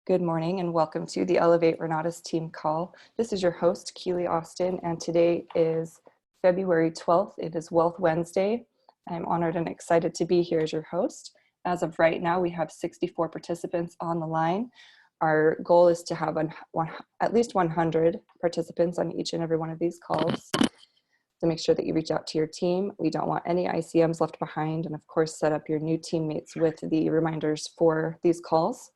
Good morning and welcome to the Elevate Renatus team call. This is your host, Keely Austin, and today is February 12th. It is Wealth Wednesday. I'm honored and excited to be here as your host. As of right now, we have 64 participants on the line. Our goal is to have at least 100 participants on each and every one of these calls. So make sure that you reach out to your team. We don't want any ICMs left behind, and of course, set up your new teammates with the reminders for these calls.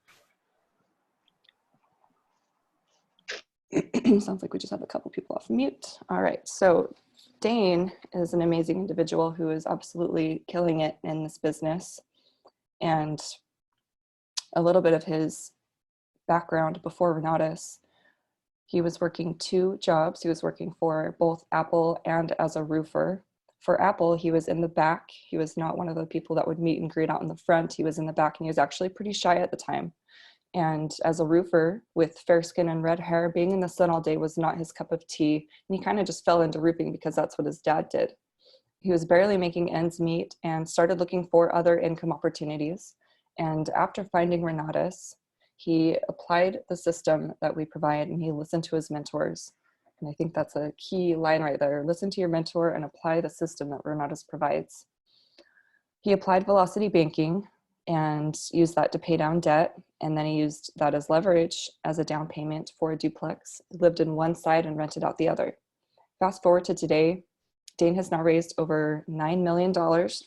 Sounds like we just have a couple people off mute. All right, so Daine is an amazing individual who is absolutely killing it in this business. And a little bit of his background before Renatus, he was working 2 jobs. He was working for both Apple and as a roofer. For Apple, he was in the back. He was not one of the people that would meet and greet out in the front. He was in the back, and he was actually pretty shy at the time. And as a roofer with fair skin and red hair, being in the sun all day was not his cup of tea. And he kind of just fell into roofing because that's what his dad did. He was barely making ends meet and started looking for other income opportunities. And after finding Renatus, he applied the system that we provide, and he listened to his mentors. And I think that's a key line right there. Listen to your mentor and apply the system that Renatus provides. He applied Velocity Banking and used that to pay down debt. And then he used that as leverage as a down payment for a duplex. He lived in one side and rented out the other. Fast forward to today, Daine has now raised over $9 million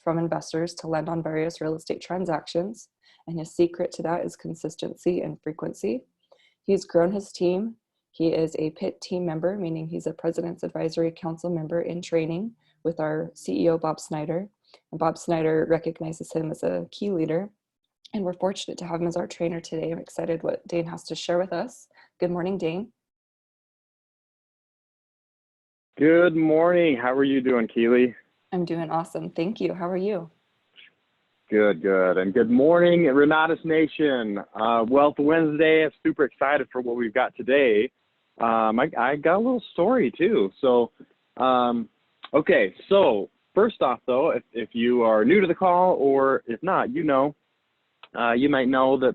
from investors to lend on various real estate transactions. And his secret to that is consistency and frequency. He's grown his team. He is a PIT team member, meaning he's a President's Advisory Council member in training with our CEO, Bob Snyder. And Bob Snyder recognizes him as a key leader. And we're fortunate to have him as our trainer today. I'm excited what Daine has to share with us. Good morning, Daine. Good morning. How are you doing, Keely? I'm doing awesome. Thank you. How are you? Good, good. And good morning, Renatus Nation. Wealth Wednesday. I'm super excited for what we've got today. I got a little story too. So, okay. So first off though, if you are new to the call, or if not, you might know that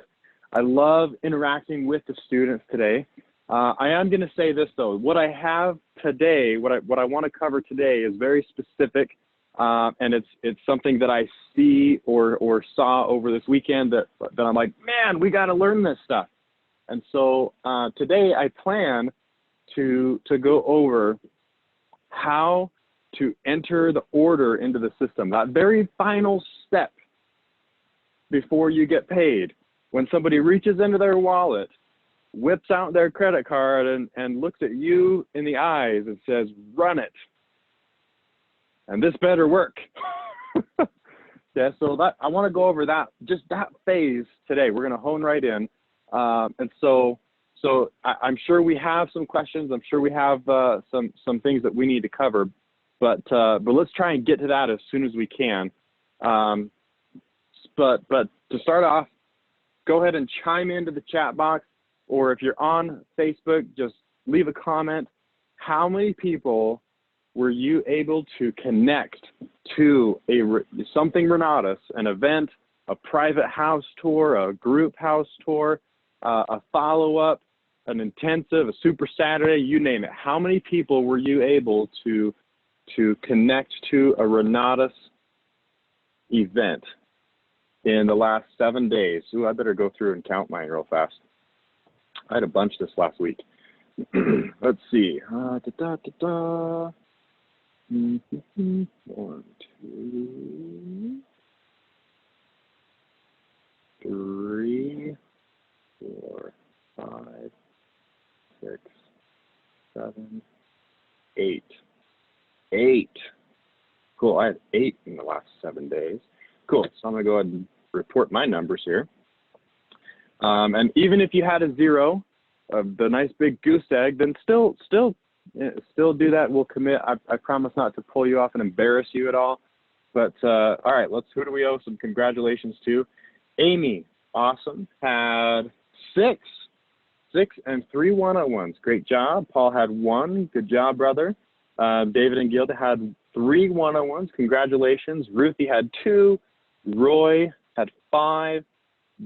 I love interacting with the students today. I am going to say this though, what I have today, what I want to cover today is very specific, and it's something that I see or saw over this weekend that I'm like, man, we got to learn this stuff. And so today I plan to go over how to enter the order into the system, that very final step before you get paid. When somebody reaches into their wallet, whips out their credit card and looks at you in the eyes and says, run it. And this better work. Yeah, so I want to go over just that phase today. We're going to hone right in. And so I'm sure we have some questions. I'm sure we have some things that we need to cover. But let's try and get to that as soon as we can. But to start off, go ahead and chime into the chat box, or if you're on Facebook, just leave a comment. How many people were you able to connect to something Renatus, an event, a private house tour, a group house tour, a follow-up, an intensive, a super Saturday, you name it? How many people were you able to connect to a Renatus event in the last 7 days? Ooh, I better go through and count mine real fast. I had a bunch this last week. Let's see. 1, 2, 3, 4, 5, 6, 7, 8. 8. Cool. I had 8 in the last 7 days. Cool. So I'm going to go ahead and report my numbers here. And even if you had a 0 of the nice big goose egg, then still do that. We'll commit. I promise not to pull you off and embarrass you at all. But all right, who do we owe some congratulations to? Amy, awesome, had 6 and 3 101s. Great job. Paul had 1. Good job, brother. David and Gilda had 3 101s. Congratulations. Ruthie had 2. Roy had 5.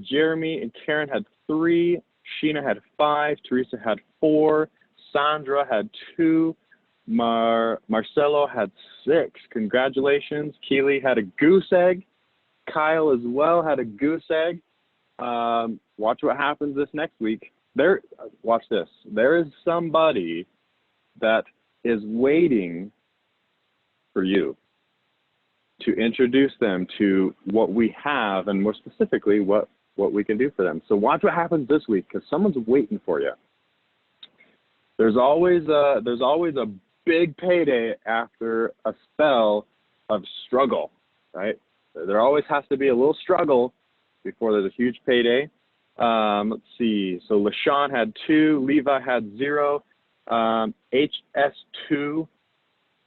Jeremy and Karen had 3. Sheena had 5. Teresa had 4. Sandra had 2. Marcelo had 6. Congratulations. Keely had a goose egg. Kyle as well had a goose egg. Watch what happens this next week. Watch this. There is somebody that is waiting for you to introduce them to what we have, and more specifically, what we can do for them. So watch what happens this week, because someone's waiting for you. There's always a big payday after a spell of struggle, right? There always has to be a little struggle before there's a huge payday. Let's see. So LaShawn had 2. Levi had 0. HS2.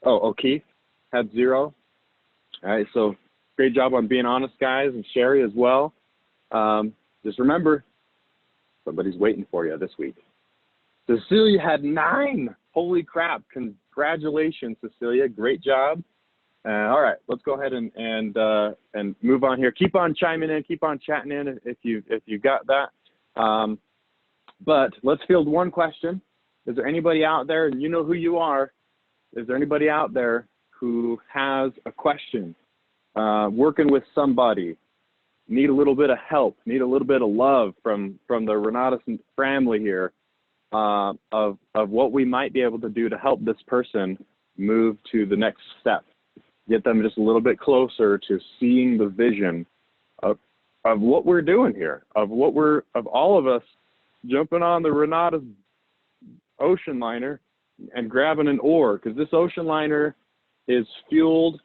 O'Keefe had 0. All right. So great job on being honest, guys, and Sherry as well. Just remember, somebody's waiting for you this week. Cecilia had 9. Holy crap. Congratulations, Cecilia. Great job. All right, let's go ahead and move on here. Keep on chiming in, keep on chatting in if you got that. But let's field one question. Is there anybody out there, and you know who you are, is there anybody out there who has a question, working with somebody, need a little bit of help, need a little bit of love from the Renatus family here, of what we might be able to do to help this person move to the next step, get them just a little bit closer to seeing the vision of what we're doing here, of all of us jumping on the Renatus ocean liner and grabbing an oar, because this ocean liner is fueled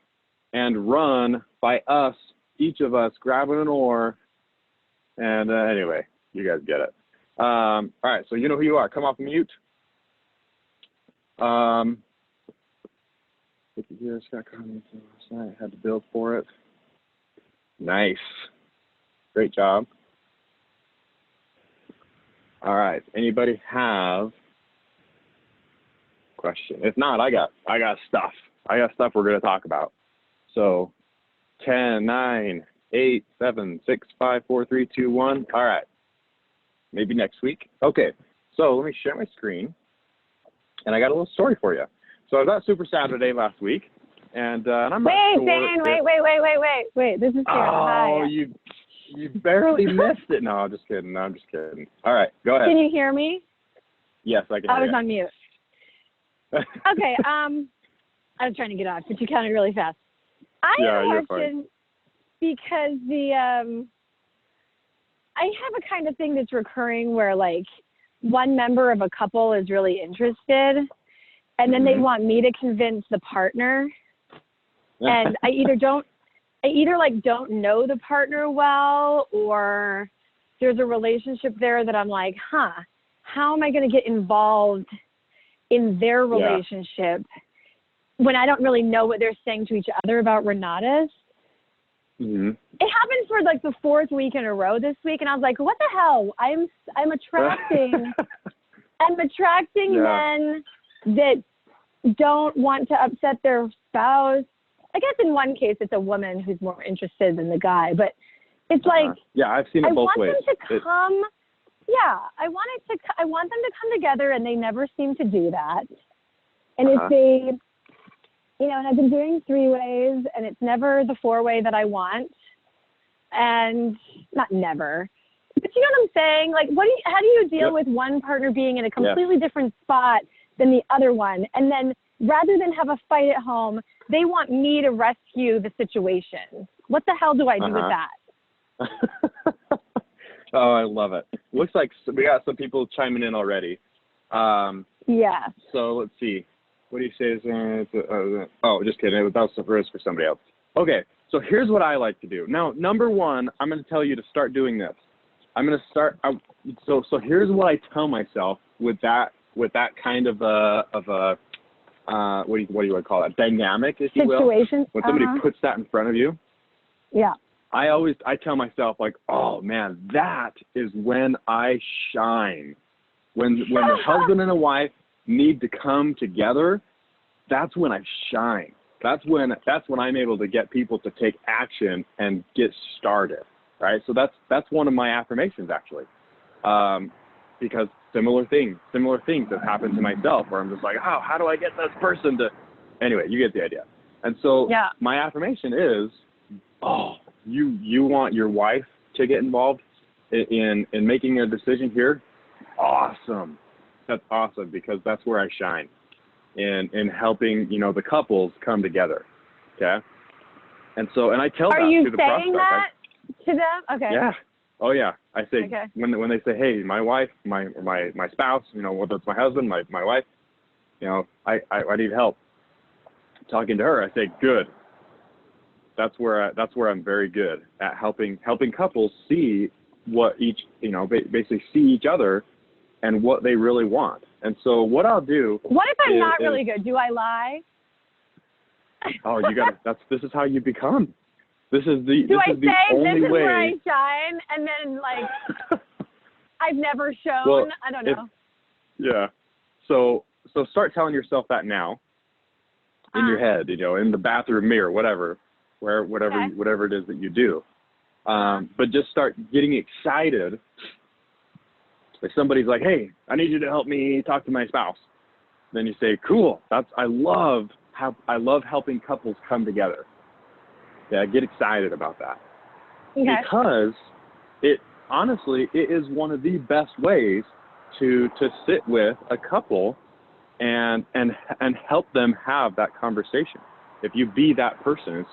and run by us, each of us grabbing an oar. And anyway, you guys get it. All right, so you know who you are. Come off mute. Scott comments last night. Had to build for it. Nice. Great job. All right. Anybody have a question? If not, I got stuff. I got stuff we're going to talk about. So 10, 9, 8, 7, 6, 5, 4, 3, 2, 1. All right. Maybe next week. Okay. So let me share my screen. And I got a little story for you. So I was at Super Saturday last week, and I'm not sure. Wait. This is Sarah. Oh, Hi. you barely missed it. No, I'm just kidding. All right, go ahead. Can you hear me? Yes, I can I hear was you. on mute. Okay. I was trying to get off, but you counted really fast. I have a question because I have a kind of thing that's recurring where like one member of a couple is really interested, and then they want me to convince the partner, and I either don't know the partner well, or there's a relationship there that I'm like, how am I going to get involved in their relationship when I don't really know what they're saying to each other about Renatus? It happened for like the 4th week in a row this week, and I was like, what the hell? I'm attracting men that don't want to upset their spouse. I guess in one case it's a woman who's more interested than the guy, but it's like, I've seen it both ways. I want them to come. I want them to come together, and they never seem to do that. And if they, and I've been doing 3-ways, and it's never the 4-way that I want, and not never, but you know what I'm saying? Like, how do you deal with one partner being in a completely different spot than the other one, and then rather than have a fight at home, they want me to rescue the situation? What the hell do I do with that? Oh, I love it. Looks like we got some people chiming in already. So let's see. What do you say? Just kidding. That was for somebody else. Okay, so here's what I like to do. Now, number one, I'm going to tell you to start doing this. I'm going to start. So here's what I tell myself with that kind of a what do you want to call it? Dynamic, if you will. Situation. When somebody puts that in front of you. Yeah. I tell myself, like, oh man, that is when I shine. When the husband and a wife need to come together, that's when I shine. That's when I'm able to get people to take action and get started. Right. So that's one of my affirmations, actually. because similar things have happened to myself where I'm just like, oh, how do I get this person to, anyway, you get the idea. And so my affirmation is, oh, you want your wife to get involved in making a decision here? Awesome. That's awesome, because that's where I shine in helping, the couples come together. Okay. And so, and I tell that to the prospect. Are you saying that to them? Okay. Yeah. Oh yeah. I say, when they say, hey, my wife, my spouse, whether it's my husband, my wife, I need help talking to her. I say, good. That's where I'm very good at helping couples see what each, basically see each other and what they really want. And so what I'll do. What if I'm not really good? Do I lie? Oh, this is how you become. This is the only way. Do I say this is where I shine, and then I've never shown? Well, I don't know. Yeah. So start telling yourself that now, in your head, in the bathroom mirror, whatever it is that you do. But just start getting excited. If somebody's like, hey, I need you to help me talk to my spouse. Then you say, cool. I love helping couples come together. Yeah, get excited about that. Okay. Because it is one of the best ways to sit with a couple and help them have that conversation. If you be that person.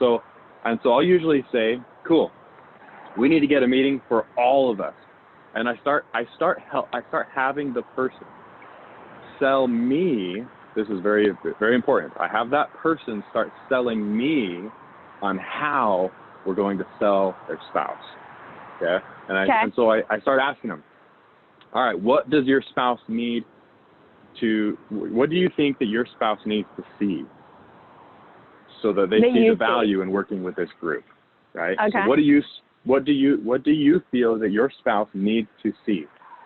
And so I'll usually say, cool, we need to get a meeting for all of us. And I start having the person sell me. This is very, very important. I have that person start selling me on how we're going to sell their spouse. Okay. And so I start asking them, all right, what does your spouse need what do you think that your spouse needs to see so that they see the value in working with this group? Right. Okay. So what do you feel that your spouse needs to see?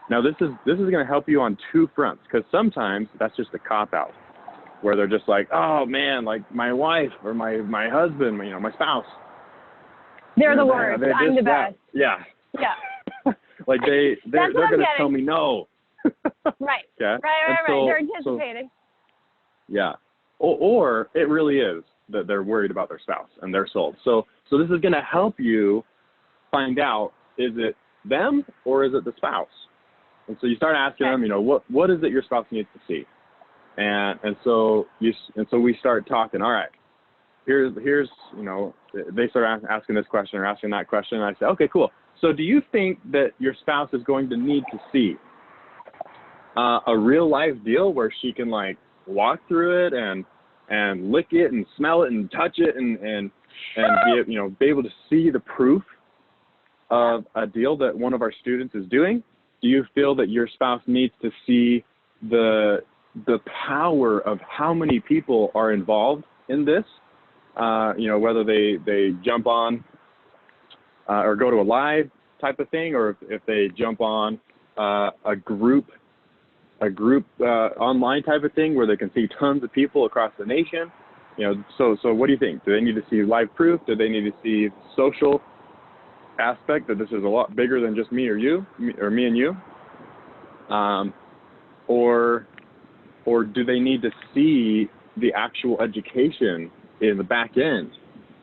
Now this is going to help you on two fronts, because sometimes that's just a cop-out where they're just like, oh man, like my wife or my husband, my spouse. They're the worst. I'm the best. Yeah. Yeah. Like they're going to tell me no. Right. Yeah. Right. They're anticipating. Yeah. Or it really is that they're worried about their spouse and they're sold. So this is going to help you find out, is it them or is it the spouse? And so you start asking them, what is it your spouse needs to see? And so we start talking. All right, here's they start asking this question or asking that question, and I say, okay, cool. So do you think that your spouse is going to need to see a real life deal where she can walk through it and lick it and smell it and touch it and be able to see the proof of a deal that one of our students is doing? Do you feel that your spouse needs to see the power of how many people are involved in this? Whether they jump on or go to a live type of thing, or if they jump on a group online type of thing where they can see tons of people across the nation. So what do you think? Do they need to see live proof? Do they need to see social aspect that this is a lot bigger than just me or you, or me and you? Or do they need to see the actual education in the back end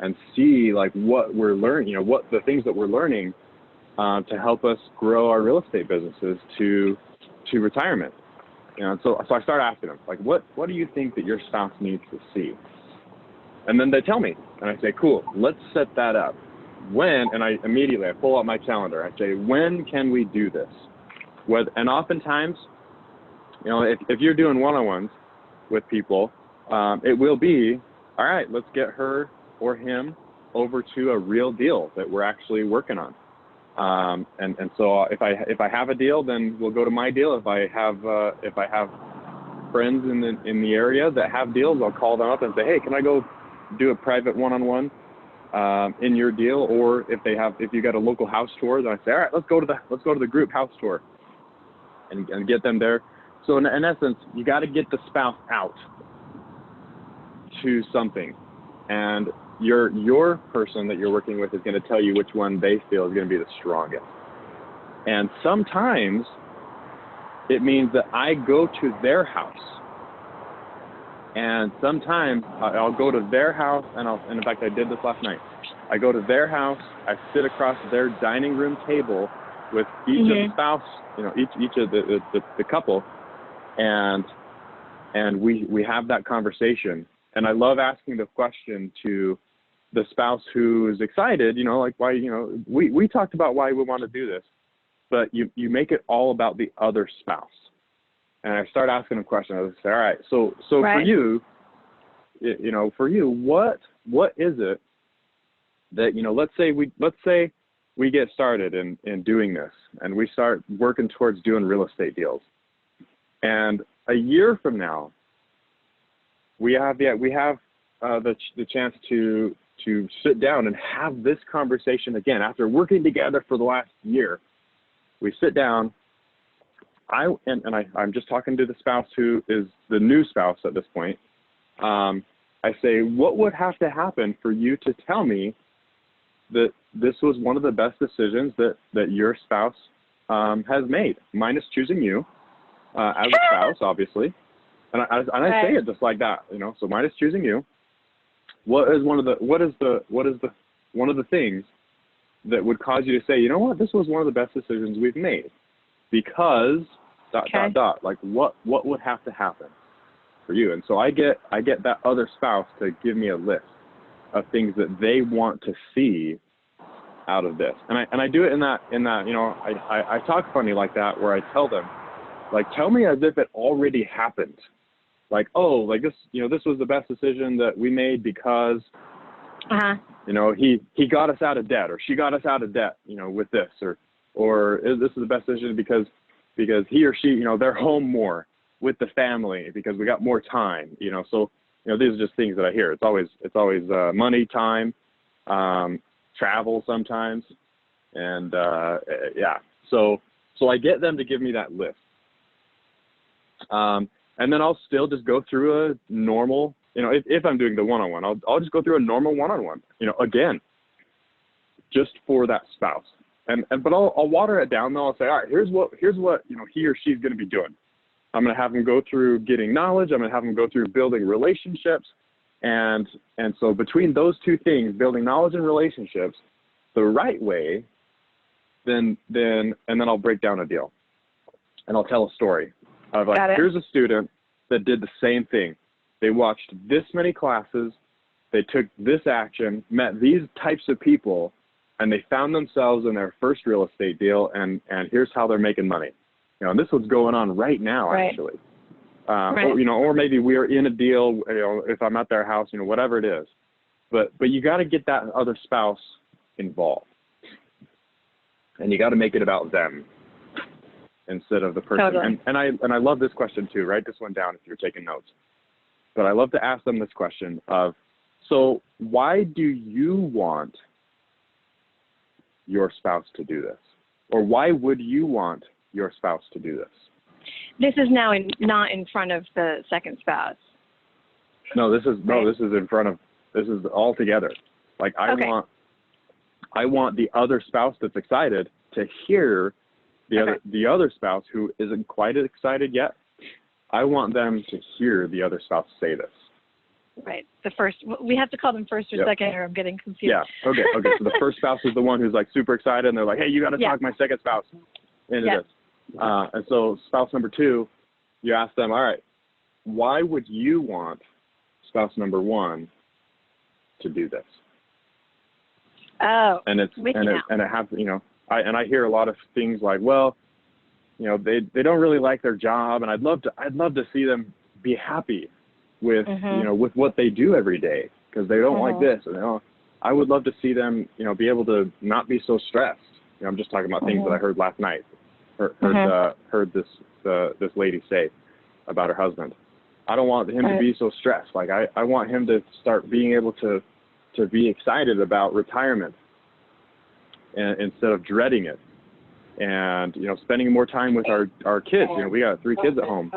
and see what we're learning, what the things that we're learning to help us grow our real estate businesses to retirement? So I start asking them, what do you think that your spouse needs to see? And then they tell me, and I say, cool, let's set that up. When? And I pull out my calendar. I say, when can we do this? And oftentimes, if you're doing one-on-ones with people, it will be, all right, let's get her or him over to a real deal that we're actually working on. And so if I have a deal, then we'll go to my deal. If I have friends in the area that have deals, I'll call them up and say, hey, can I go do a private one-on-one in your deal? Or if you got a local house tour, then I say, all right, let's go to the group house tour and get them there. So in essence, you got to get the spouse out to something, and your person that you're working with is going to tell you which one they feel is going to be the strongest. And sometimes it means that I go to their house. And sometimes I'll go to their house, and in fact, I did this last night. I go to their house, I sit across their dining room table with each of the spouse, each of the couple, and we have that conversation. And I love asking the question to the spouse who is excited, like why, we talked about why we want to do this, but you make it all about the other spouse. And I start asking them questions. I say, all right, so right. For you, what is it that, let's say we get started in doing this, and we start working towards doing real estate deals. And a year from now, we have the chance to sit down and have this conversation again. After working together for the last year, we sit down. I'm just talking to the spouse who is the new spouse at this point. I say, what would have to happen for you to tell me that this was one of the best decisions that your spouse has made, minus choosing you as a spouse, obviously. And I say it just like that, so minus choosing you. What is one of the things that would cause you to say, this was one of the best decisions we've made? Because ... like what would have to happen for you? And so I get that other spouse to give me a list of things that they want to see out of this. And I do it in that I talk funny like that, where I tell them, like, tell me as if it already happened. Like, oh, like this, this was the best decision that we made because he got us out of debt, or she got us out of debt, with this, or this is the best decision because he or she, they're home more with the family because we got more time, so, these are just things that I hear. It's always money, time, travel sometimes. And, so I get them to give me that list. And then I'll still just go through a normal, if I'm doing the one-on-one, I'll just go through a normal one-on-one, again, just for that spouse. But I'll water it down though. I'll say, all right, here's what he or she's going to be doing. I'm going to have them go through getting knowledge. I'm going to have them go through building relationships. And so between those two things, building knowledge and relationships the right way, then I'll break down a deal, and I'll tell a story of like, here's a student that did the same thing. They watched this many classes, they took this action, met these types of people, and they found themselves in their first real estate deal, and here's how they're making money. And this one's going on right now, actually. Or maybe we're in a deal, if I'm at their house, whatever it is. But you got to get that other spouse involved. And you got to make it about them instead of the person. Totally. And I love this question too. Write this one down if you're taking notes. But I love to ask them this question of, so why do you want your spouse to do this? Or why would you want your spouse to do this? This is now not in front of the second spouse. No, this is in front of, this is all together. Like I want the other spouse that's excited to hear the other spouse who isn't quite excited yet. I want them to hear the other spouse say this. Right. The first, we have to call them first or second, or I'm getting confused. Yeah. Okay. So the first spouse is the one who's like super excited, and they're like, hey, you got to talk my second spouse into this. And so spouse number two, you ask them, all right, why would you want spouse number one to do this? Oh. And it has, I hear a lot of things like, well, they don't really like their job, and I'd love to see them be happy with with what they do every day, because they don't like this, and I would love to see them be able to not be so stressed. I'm just talking about things that I heard last night. Heard this lady say about her husband. I don't want him to be so stressed. Like I want him to start being able to be excited about retirement, and instead of dreading it. And spending more time with our kids. We got 3 kids at home,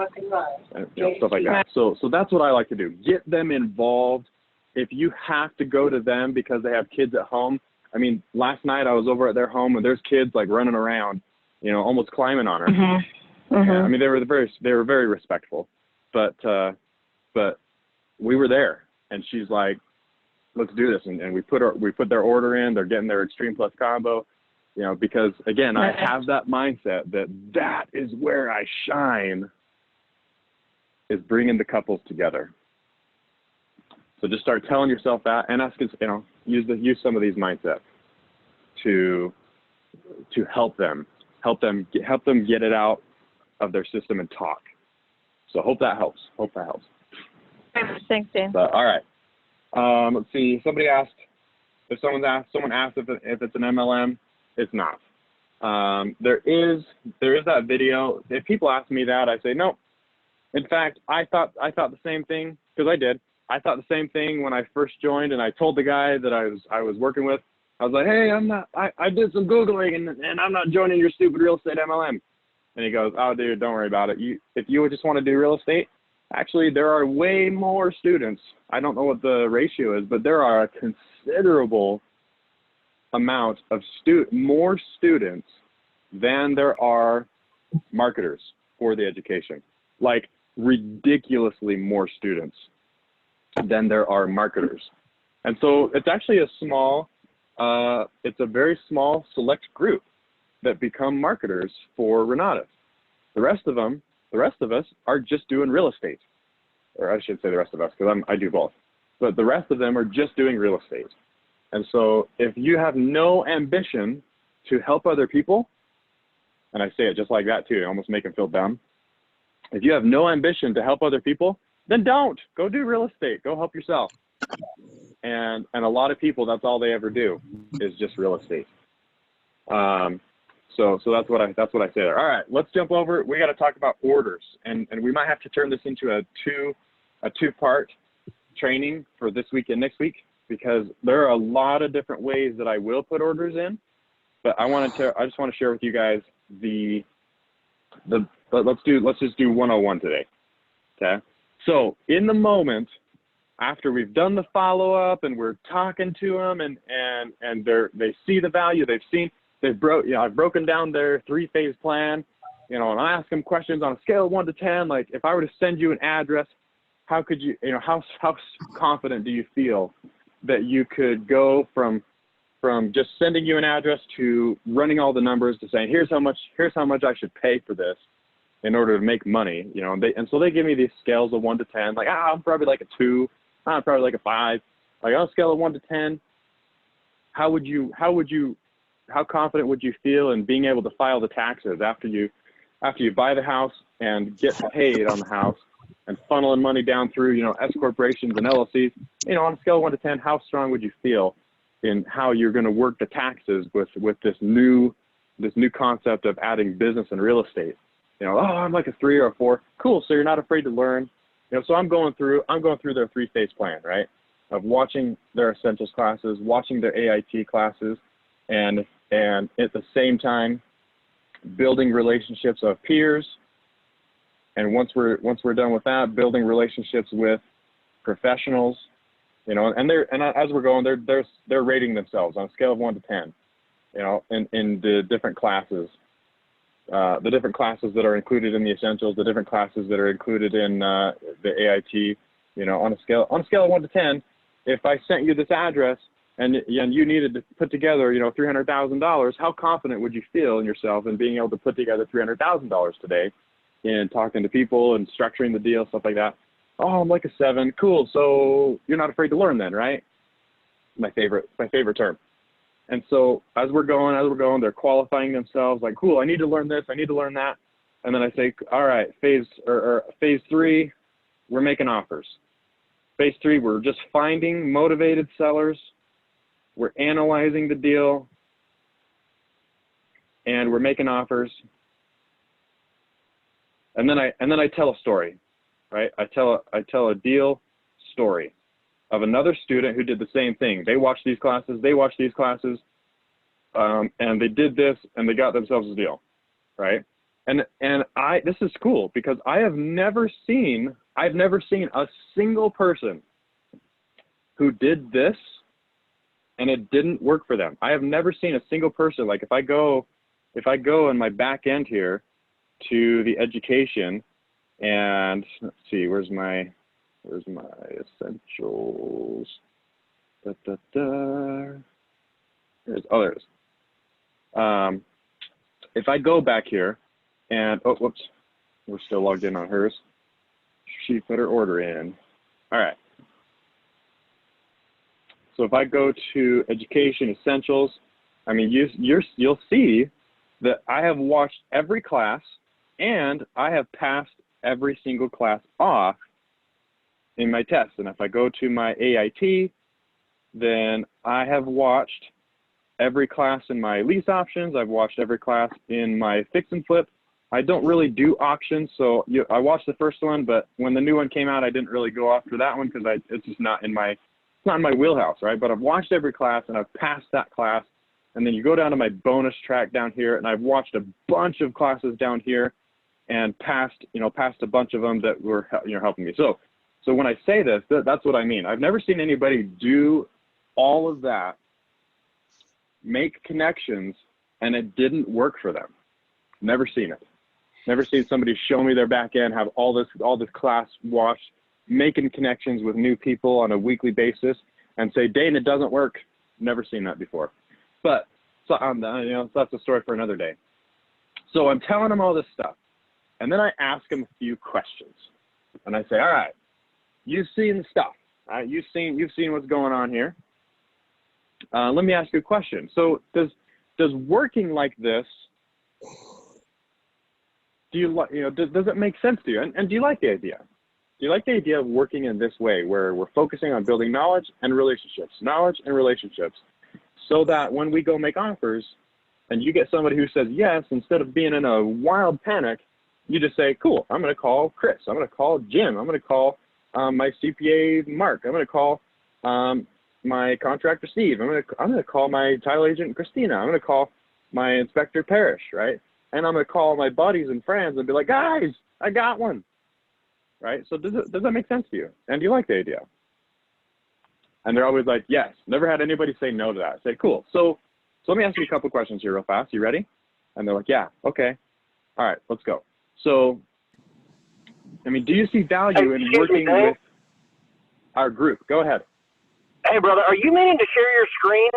and stuff like that. So that's what I like to do. Get them involved. If you have to go to them because they have kids at home. I mean, last night I was over at their home, and there's kids like running around, almost climbing on her. Mm-hmm. And, I mean, they were very respectful, but we were there, and she's like, let's do this. And we put their order in, they're getting their Extreme Plus combo, you know, because again, I have that mindset that is where I shine, is bringing the couples together. So just start telling yourself that, and ask, you know, use some of these mindsets to help them get it out of their system and talk. So hope that helps. Thanks, Daine. But, all right. Let's see. Someone asked if it's an MLM. It's not. There is that video. If people ask me that, I say no. In fact, I thought the same thing, because I did. I thought the same thing when I first joined, and I told the guy that I was working with. I was like, hey, I did some Googling, and I'm not joining your stupid real estate MLM. And he goes, oh, dude, don't worry about it. If you just want to do real estate, actually, there are way more students. I don't know what the ratio is, but there are a considerable amount of more students than there are marketers for the education. Like, ridiculously more students than there are marketers. And so it's actually it's a very small select group that become marketers for Renatus. The rest of us are just doing real estate. Or I should say the rest of us, because I do both. But the rest of them are just doing real estate. And so if you have no ambition to help other people, and I say it just like that too, I almost make them feel dumb. If you have no ambition to help other people, then don't. Go do real estate. Go help yourself. And a lot of people, that's all they ever do, is just real estate. So that's what I say there. All right, let's jump over. We got to talk about orders, and we might have to turn this into a two-part training for this week and next week, because there are a lot of different ways that I will put orders in. But I just want to share with you guys let's just do 101 today. Okay. So in the moment, after we've done the follow-up and we're talking to them and they see the value, I've broken down their 3-phase plan, you know, and I ask them questions on a scale of 1 to 10. Like, if I were to send you an address, how could you, how confident do you feel that you could go from just sending you an address to running all the numbers to saying, here's how much I should pay for this in order to make money, you know? And so they give me these scales of 1 to 10, like, I'm probably like a 2, I'm probably like a 5. Like, on a scale of 1 to 10, how confident would you feel in being able to file the taxes after you buy the house and get paid on the house and funneling money down through, you know, S corporations and LLCs? You know, on a scale of 1 to 10, how strong would you feel in how you're going to work the taxes with this new concept of adding business and real estate? You know, I'm like a 3 or a 4. Cool. So you're not afraid to learn. You know, so I'm going through their 3-phase plan, right? Of watching their essentials classes, watching their AIT classes, and at the same time building relationships of peers. And once we're done with that, building relationships with professionals, you know, and as we're going, they're rating themselves on a scale of 1 to 10, you know, in the different classes. The different classes that are included in the essentials, the different classes that are included in the AIT, you know, on a scale of 1 to 10, if I sent you this address and you needed to put together, you know, $300,000, how confident would you feel in yourself in being able to put together $300,000 today in talking to people and structuring the deal, stuff like that? Oh, I'm like a 7. Cool. So you're not afraid to learn then, right? My favorite term. And so as we're going, they're qualifying themselves, like, cool, I need to learn this, I need to learn that. And then I say, all right, phase 3, we're making offers. Phase 3, we're just finding motivated sellers. We're analyzing the deal, and we're making offers. And then I tell a story, right? I tell a deal story of another student who did the same thing. They watched these classes, and they did this, and they got themselves a deal, right? And this is cool, because I've never seen a single person who did this and it didn't work for them. I have never seen a single person, like if I go in my back end here to the education, and let's see, where's my essentials? Da, da, da. There it is. If I go back here and, oh, whoops, we're still logged in on hers. She put her order in. All right. So if I go to Education Essentials, I mean, you'll see that I have watched every class and I have passed every single class off in my test. And if I go to my AIT, then I have watched every class in my lease options. I've watched every class in my fix and flip. I don't really do auctions, so I watched the first one, but when the new one came out, I didn't really go after that one because it's just not in my wheelhouse, right? But I've watched every class and I've passed that class. And then you go down to my bonus track down here, and I've watched a bunch of classes down here and passed a bunch of them that were helping me. So when I say this, that's what I mean. I've never seen anybody do all of that, make connections, and it didn't work for them. Never seen it. Never seen somebody show me their back end, have all this class watched, making connections with new people on a weekly basis, and say, Daine, it doesn't work. Never seen that before. But so that's a story for another day. So I'm telling them all this stuff, and then I ask them a few questions, and I say, all right, you've seen the stuff. All right, you've seen what's going on here. Let me ask you a question. So does working like this, does it make sense to you? And do you like the idea? Do you like the idea of working in this way, where we're focusing on building knowledge and relationships, so that when we go make offers and you get somebody who says yes, instead of being in a wild panic, you just say, cool, I'm going to call Chris. I'm going to call Jim. I'm going to call my CPA, Mark. I'm going to call my contractor, Steve. I'm going to call my title agent, Christina. I'm going to call my inspector, Parrish, right? And I'm going to call my buddies and friends and be like, guys, I got one, right? So does that make sense to you? And do you like the idea? And they're always like, yes. Never had anybody say no to that. I say, cool. So let me ask you a couple questions here real fast. You ready? And they're like, yeah, okay. All right, let's go. So, I mean, do you see value in working with our group? Go ahead. Hey, brother, are you meaning to share your screen?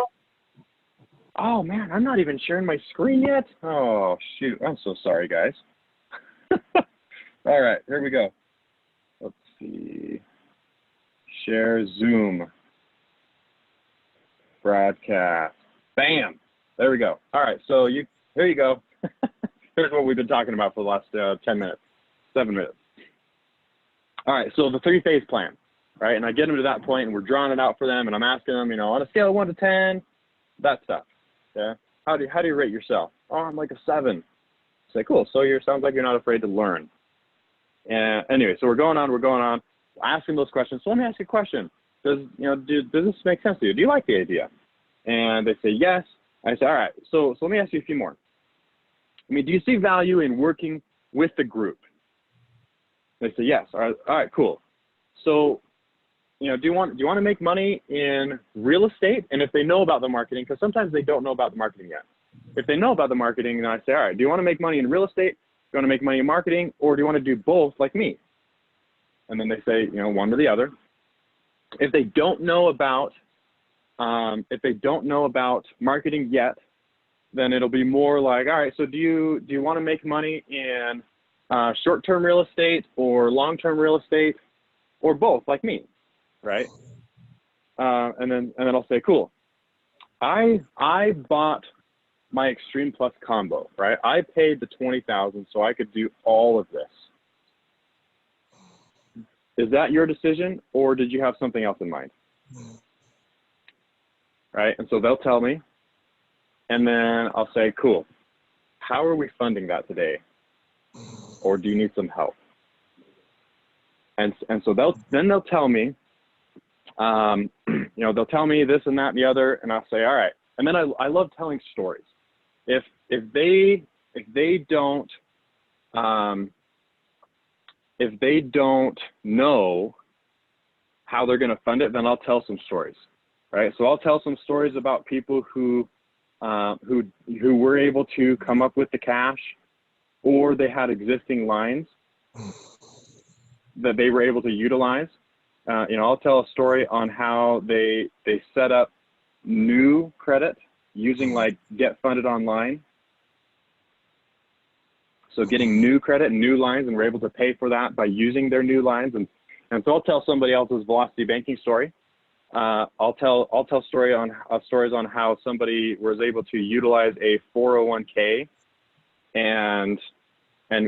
Oh, man, I'm not even sharing my screen yet. Oh, shoot. I'm so sorry, guys. All right, here we go. Let's see. Share Zoom. Broadcast. Bam. There we go. All right, so here you go. Here's what we've been talking about for the last 7 minutes. All right, so the 3-phase plan, right? And I get them to that point, and we're drawing it out for them, and I'm asking them, on a scale of 1 to 10, that stuff. Okay. How do you rate yourself? Oh, I'm like a 7. Say, cool. So sounds like you're not afraid to learn. And anyway, so we're going on, asking those questions. So let me ask you a question. Does this make sense to you? Do you like the idea? And they say yes. I say, all right. So let me ask you a few more. I mean, do you see value in working with the group? They say yes. All right, cool. So, do you want to make money in real estate? And if they know about the marketing, because sometimes they don't know about the marketing yet. If they know about the marketing, then I say, all right, do you want to make money in real estate? Do you want to make money in marketing? Or do you want to do both like me? And then they say, one or the other. If they don't know about marketing yet, then it'll be more like, all right, so do you want to make money in short-term real estate or long-term real estate or both like me, right? And then I'll say, cool. I bought my Extreme Plus combo, right? I paid the $20,000 so I could do all of this. Is that your decision, or did you have something else in mind? Right, and so they'll tell me, and then I'll say, cool, how are we funding that today? Or do you need some help? And so they'll tell me, they'll tell me this and that and the other, and I'll say, all right. And then I love telling stories. If they don't know how they're going to fund it, then I'll tell some stories, right? So I'll tell some stories about people who were able to come up with the cash, or they had existing lines that they were able to utilize. I'll tell a story on how they set up new credit using like Get Funded Online. So getting new credit, new lines, and we're able to pay for that by using their new lines. And so I'll tell somebody else's velocity banking story. I'll tell stories on how somebody was able to utilize a 401k and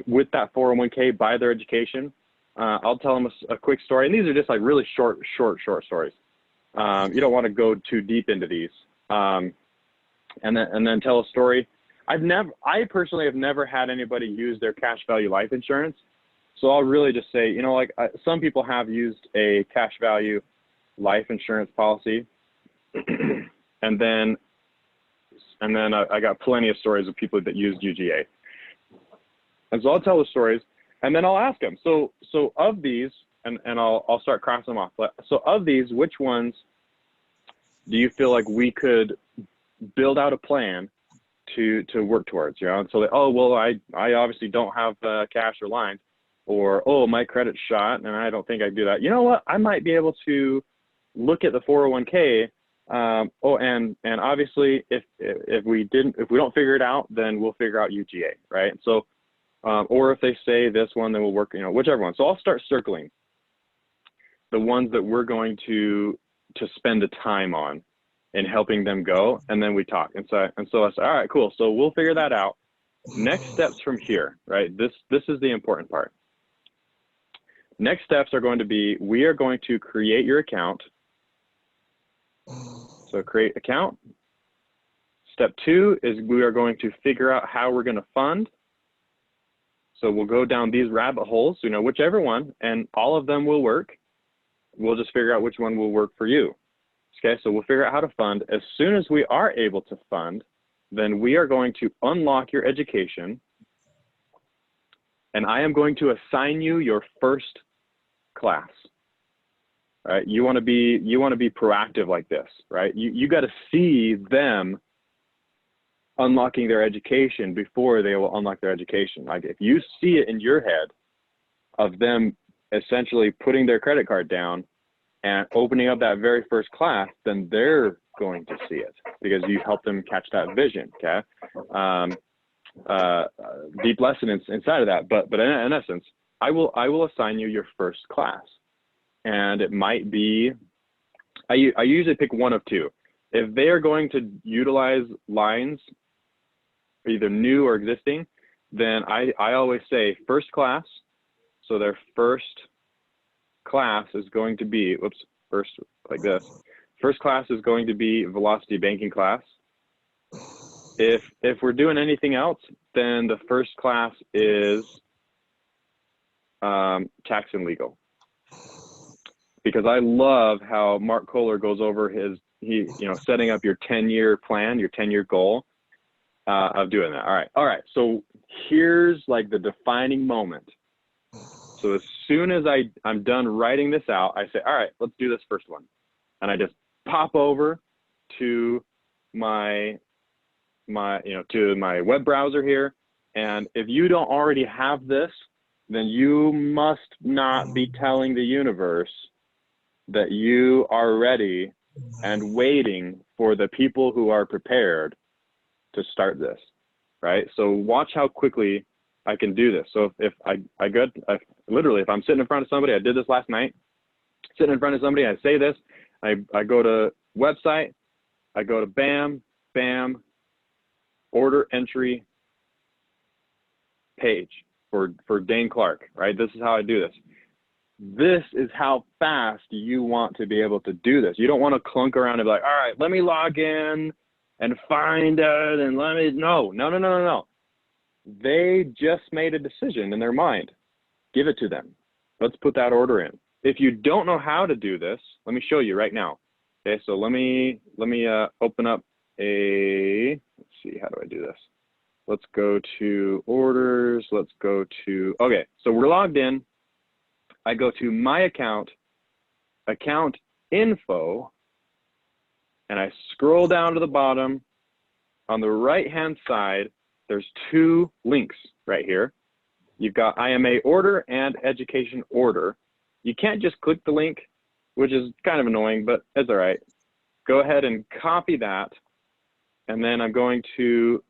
with that 401k buy their education. I'll tell them a quick story, and these are just like really short stories. You don't want to go too deep into these, and then tell a story. I personally have never had anybody use their cash value life insurance, so I'll really just say, some people have used a cash value life insurance policy, and then I got plenty of stories of people that used UGA, and so I'll tell the stories. And then I'll ask them, so of these, and I'll start crossing them off. So of these, which ones do you feel like we could build out a plan to work towards? And so I obviously don't have cash or lines, or my credit's shot and I don't think I can do that. You know what? I might be able to look at the 401k. And obviously if we don't figure it out, then we'll figure out UGA, right? So. Or if they say this one, then we'll work, whichever one. So I'll start circling the ones that we're going to spend the time on and helping them go, and then we talk. And so I say, all right, cool. So we'll figure that out. Next steps from here, right? This is the important part. Next steps are going to be, we are going to create your account. So create account. Step 2 is we are going to figure out how we're going to fund. So we'll go down these rabbit holes, whichever one, and all of them will work. We'll just figure out which one will work for you. Okay, so we'll figure out how to fund. As soon as we are able to fund, then we are going to unlock your education, and I am going to assign you your first class. All right, you want to be proactive like this, right? You got to see them unlocking their education before they will unlock their education. Like if you see it in your head of them essentially putting their credit card down and opening up that very first class, then they're going to see it because you help them catch that vision. Okay. Deep lesson inside of that, but in essence, I will assign you your first class, and it might be, I usually pick one of two. If they are going to utilize lines, either new or existing, then I always say first class. So their first class is going to be, first class is going to be velocity banking class. If we're doing anything else, then the first class is tax and legal. Because I love how Mark Kohler goes over setting up your 10-year plan, your 10-year goal. Of doing that. All right. So here's like the defining moment. So as soon as I'm done writing this out, I say, all right, let's do this first one. And I just pop over to my web browser here. And if you don't already have this, then you must not be telling the universe that you are ready and waiting for the people who are prepared to start this, right? So watch how quickly I can do this. So if literally, if I'm sitting in front of somebody, I did this last night, sitting in front of somebody, I say this, I go to website, I go to bam, order entry page for Daine Clark, right? This is how I do this. This is how fast you want to be able to do this. You don't want to clunk around and be like, all right, let me log in and find it and no. They just made a decision in their mind. Give it to them. Let's put that order in. If you don't know how to do this, let me show you right now. Okay, so let me open up let's see, how do I do this? Let's go to orders. Let's go to, okay, so we're logged in. I go to my account info, and I scroll down to the bottom. On the right-hand side, there's two links right here. You've got IMA order and education order. You can't just click the link, which is kind of annoying, but it's all right. Go ahead and copy that. And then I'm going to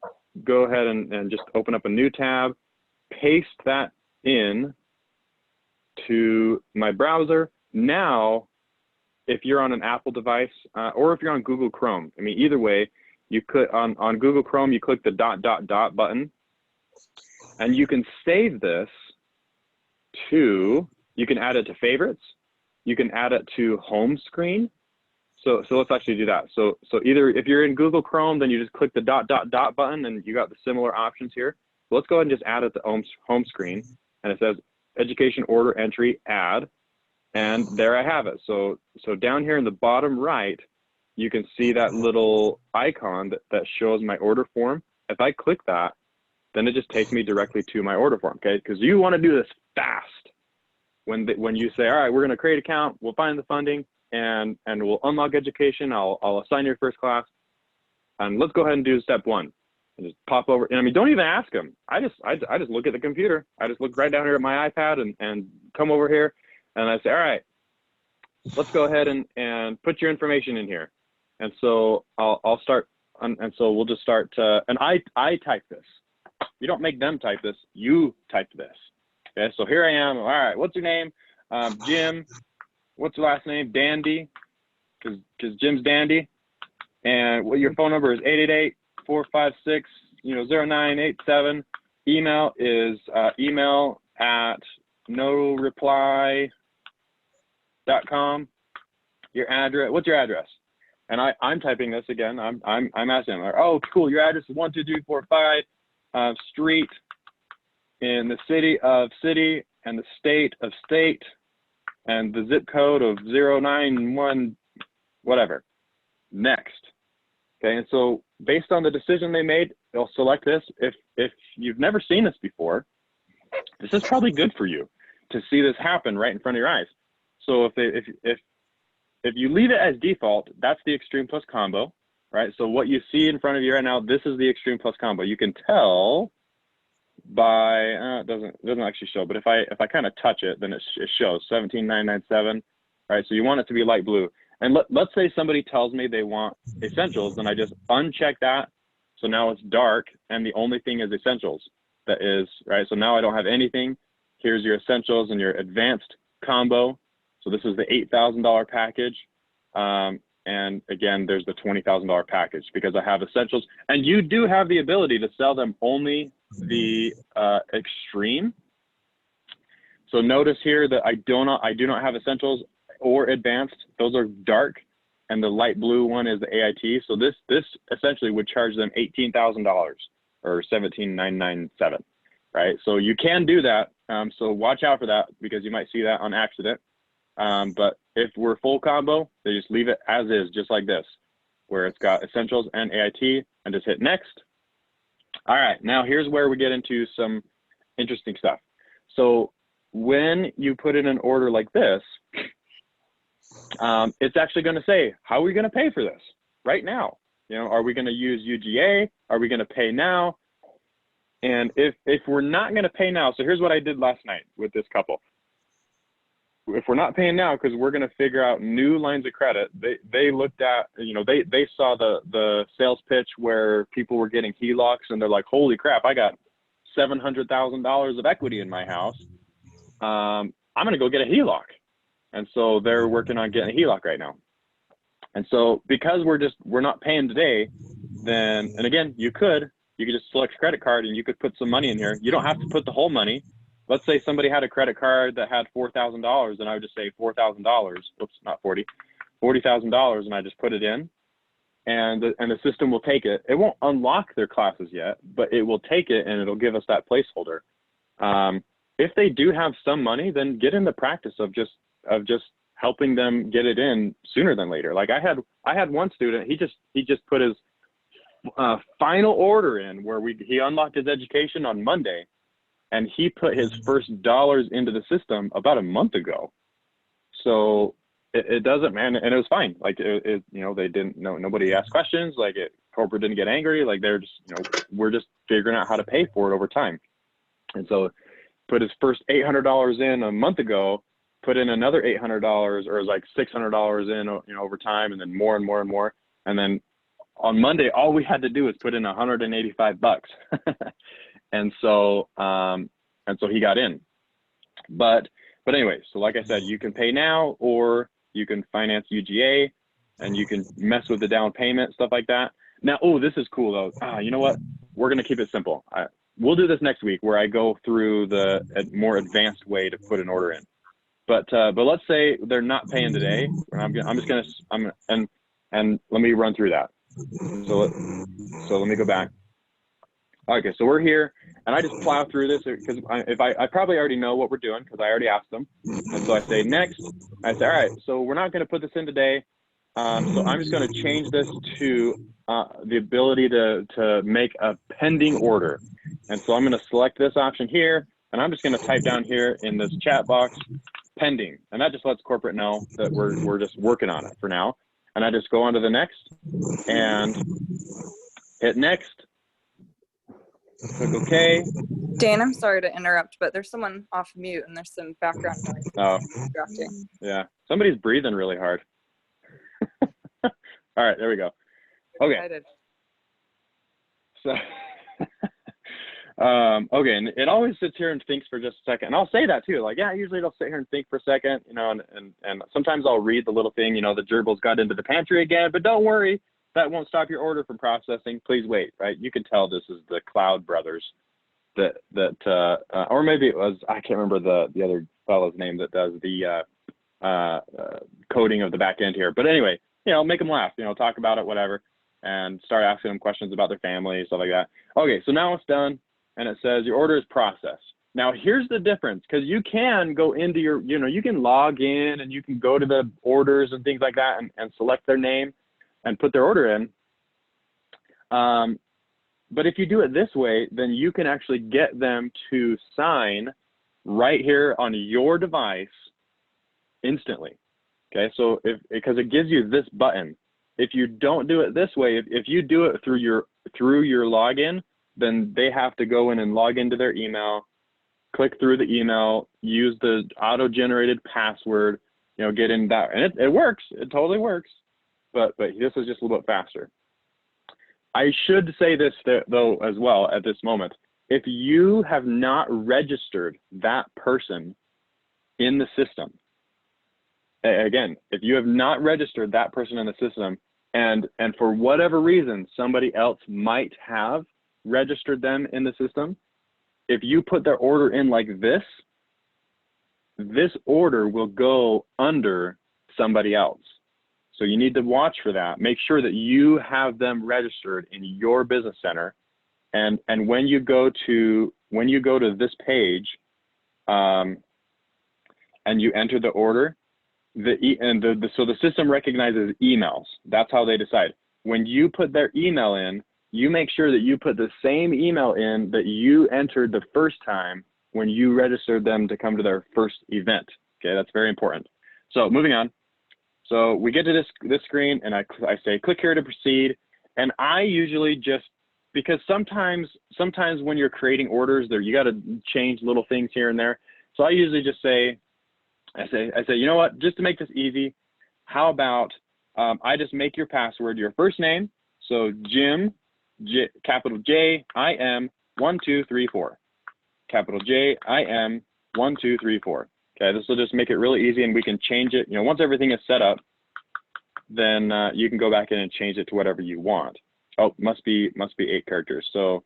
go ahead and just open up a new tab, paste that in to my browser. Now, if you're on an Apple device or if you're on Google Chrome, I mean, either way, you could on Google Chrome, you click the ... button, and you can save this to, you can add it to favorites, you can add it to home screen. So let's actually do that. So either if you're in Google Chrome, then you just click the ... button and you got the similar options here. So let's go ahead and just add it to home screen, and it says education order entry add, and there I have it. So down here in the bottom right, you can see that little icon that shows my order form. If I click that, then it just takes me directly to my order form, okay? Because you want to do this fast. When you say, all right, we're going to create an account, we'll find the funding, and we'll unlock education. I'll assign your first class, and let's go ahead and do step one. And just pop over. And I mean, don't even ask them. I just look at the computer. I just look right down here at my iPad and come over here, and I say, all right, let's go ahead and put your information in here. And so I'll start, and so we'll just start. And I type this. You don't make them type this. You type this. Okay. So here I am. All right. What's your name? Jim. What's your last name? Dandy, because Jim's dandy. And what your phone number is 888-456-0987. Email is email at noreply.com. Your address. What's your address? And I'm typing this again. I'm asking them. Oh, cool. Your address is 12245 Street in the city of City and the state of State, and the zip code of 091 whatever. Next. Okay, and so based on the decision they made, they'll select this. If you've never seen this before, this is probably good for you to see this happen right in front of your eyes. So if you leave it as default, that's the Extreme Plus combo, right? So what you see in front of you right now, this is the Extreme Plus combo. You can tell by it doesn't actually show, but if I kind of touch it, then it shows 17997, right? So you want it to be light blue. And let's say somebody tells me they want essentials, then I just uncheck that. So now it's dark, and the only thing is essentials. That is, right? So now I don't have anything. Here's your essentials and your advanced combo. So this is the $8,000 package. And again, there's the $20,000 package because I have essentials. And you do have the ability to sell them only the extreme. So notice here that I do not have essentials or advanced. Those are dark, and the light blue one is the AIT. So this essentially would charge them $18,000 or $17,997, right? So you can do that. So watch out for that because you might see that on accident. But if we're full combo, they just leave it as is, just like this, where it's got essentials and AIT, and just hit next. All right, now here's where we get into some interesting stuff. So when you put in an order like this, it's actually going to say, how are we going to pay for this right now? You know, are we going to use UGA? Are we going to pay now? And if we're not going to pay now, so here's what I did last night with this couple. If we're not paying now because we're going to figure out new lines of credit, they looked at, you know, they saw the sales pitch where people were getting HELOCs, and they're like, holy crap, I got $700,000 of equity in my house. I'm going to go get a HELOC. And so they're working on getting a HELOC right now. And so because we're not paying today, then, and again, you could just select credit card and you could put some money in here. You don't have to put the whole money. Let's say somebody had a credit card that had $4,000, and I would just say $4,000. Oops, not 40, $40,000, and I just put it in, and the system will take it. It won't unlock their classes yet, but it will take it, and it'll give us that placeholder. If they do have some money, then get in the practice of just helping them get it in sooner than later. Like I had one student, he just put his final order in where he unlocked his education on Monday. And he put his first dollars into the system about a month ago. So it doesn't, man, and it was fine. Like it you know, they didn't know, nobody asked questions. Like it corporate didn't get angry. Like they're just, you know, we're just figuring out how to pay for it over time. And so put his first $800 in a month ago, put in another $800 or like $600 in, you know, over time, and then more and more and more. And then on Monday, all we had to do was put in $185. And so he got in. But anyway, so like I said, you can pay now, or you can finance UGA, and you can mess with the down payment, stuff like that. Now, oh, this is cool though. You know what? We're gonna keep it simple. We'll do this next week, where I go through the more advanced way to put an order in. But let's say they're not paying today. And let me run through that. So let me go back. Okay, so we're here, and I just plow through this because I probably already know what we're doing because I already asked them. And so I say next. I say, all right, so we're not going to put this in today. So I'm just going to change this to the ability to make a pending order. And so I'm going to select this option here, and I'm just going to type down here in this chat box, pending. And that just lets corporate know that we're just working on it for now. And I just go on to the next and hit next. Click OK. Daine, I'm sorry to interrupt, but there's someone off mute and there's some background noise. Oh, Distracting. yeah. Somebody's breathing really hard. All right, there we go. Okay. Excited. So, okay, and it always sits here and thinks for just a second. And I'll say that too. Like, yeah, usually it'll sit here and think for a second, you know, and sometimes I'll read the little thing, you know, the gerbils got into the pantry again, but don't worry. That won't stop your order from processing. Please wait, right? You can tell this is the Cloud brothers or maybe it was, I can't remember the other fellow's name that does the coding of the back end here. But anyway, you know, make them laugh, you know, talk about it, whatever, and start asking them questions about their family, stuff like that. Okay, so now it's done, and it says your order is processed. Now, here's the difference, because you can go into your, you know, you can log in and you can go to the orders and things like that and select their name and put their order in. But if you do it this way, then you can actually get them to sign right here on your device instantly. Okay, so because it gives you this button. If you don't do it this way, if you do it through your login, then they have to go in and log into their email, click through the email, use the auto-generated password, you know, get in that, and it works. It totally works. But this is just a little bit faster. I should say this though as well at this moment. If you have not registered that person in the system, again, if you have not registered that person in the system, and for whatever reason somebody else might have registered them in the system, if you put their order in like this order will go under somebody else. So you need to watch for that. Make sure that you have them registered in your business center, and when you go to this page, and you enter the order, so the system recognizes emails. That's how they decide. When you put their email in, you make sure that you put the same email in that you entered the first time when you registered them to come to their first event. Okay, that's very important. So moving on. So we get to this screen, and I say click here to proceed. And I usually just, because sometimes when you're creating orders, you got to change little things here and there. So I usually just say, I say, you know what, just to make this easy, how about I just make your password your first name. So Jim, capital J, I M, 1, 2, 3, 4. Capital J, I M, 1, 2, 3, 4. Okay, this will just make it really easy, and we can change it. You know, once everything is set up, then you can go back in and change it to whatever you want. Oh, must be 8 characters. So,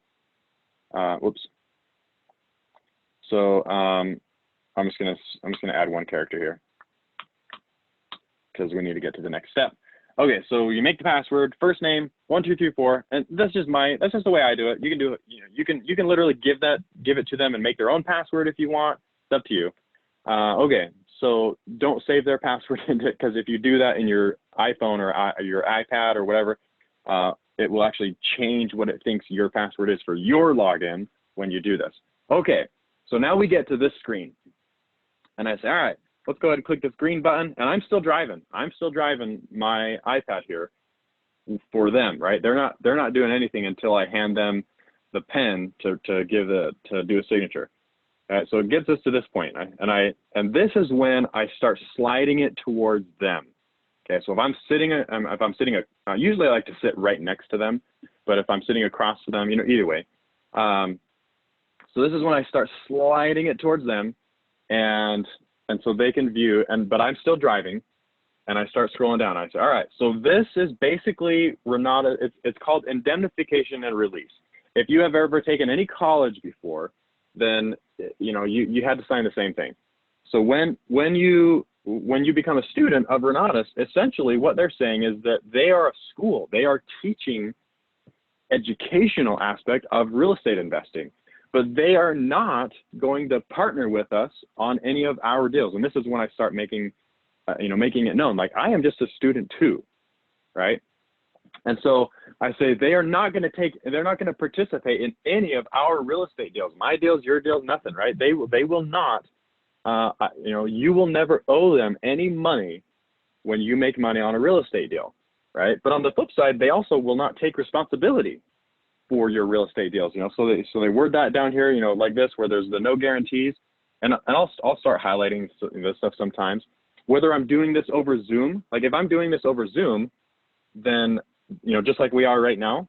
whoops. So I'm just gonna add 1 character here because we need to get to the next step. Okay, so you make the password, first name, 1, 2, 3, 4, and that's just the way I do it. You can do it. You know, you can literally give it to them and make their own password if you want. It's up to you. Okay, so don't save their password into it, because if you do that in your iPhone or your iPad or whatever, it will actually change what it thinks your password is for your login when you do this. Okay, so now we get to this screen, and I say, all right, let's go ahead and click this green button, and I'm still driving my iPad here. for them, right? They're not doing anything until I hand them the pen to do a signature. All right, so it gets us to this point, and this is when I start sliding it towards them. Okay, so if I'm sitting, usually I like to sit right next to them, but if I'm sitting across from them, either way. So this is when I start sliding it towards them, and so they can view, but I'm still driving, and I start scrolling down. I say, all right, so this is basically Renata. It's called indemnification and release. If you have ever taken any college before, then you had to sign the same thing. So when you become a student of Renatus, essentially what they're saying is that they are a school. They are teaching educational aspect of real estate investing, but they are not going to partner with us on any of our deals. And this is when I start making it known, like, I am just a student too, right? And so I say they're not going to participate in any of our real estate deals, my deals, your deals, nothing, right? They will not, you will never owe them any money when you make money on a real estate deal, right? But on the flip side, they also will not take responsibility for your real estate deals, so they word that down here, like this, where there's the no guarantees. And I'll start highlighting this stuff sometimes, whether I'm doing this over Zoom. Like if I'm doing this over Zoom, then, just like we are right now,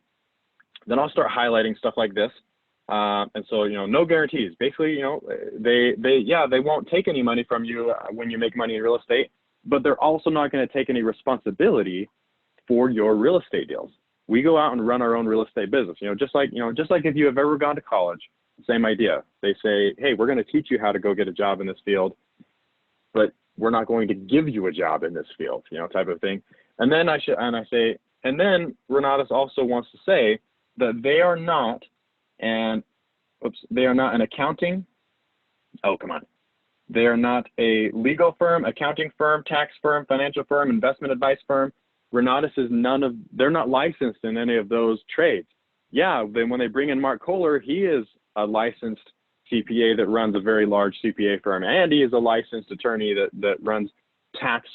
then I'll start highlighting stuff like this. And so, no guarantees. Basically, they won't take any money from you when you make money in real estate, but they're also not going to take any responsibility for your real estate deals. We go out and run our own real estate business, just like if you have ever gone to college, same idea. They say, hey, we're going to teach you how to go get a job in this field, but we're not going to give you a job in this field, type of thing. And then and then Renatus also wants to say that they are not an accounting. Oh, come on. They are not a legal firm, accounting firm, tax firm, financial firm, investment advice firm. Renatus is they're not licensed in any of those trades. Yeah, then when they bring in Mark Kohler, he is a licensed CPA that runs a very large CPA firm, and he is a licensed attorney that runs tax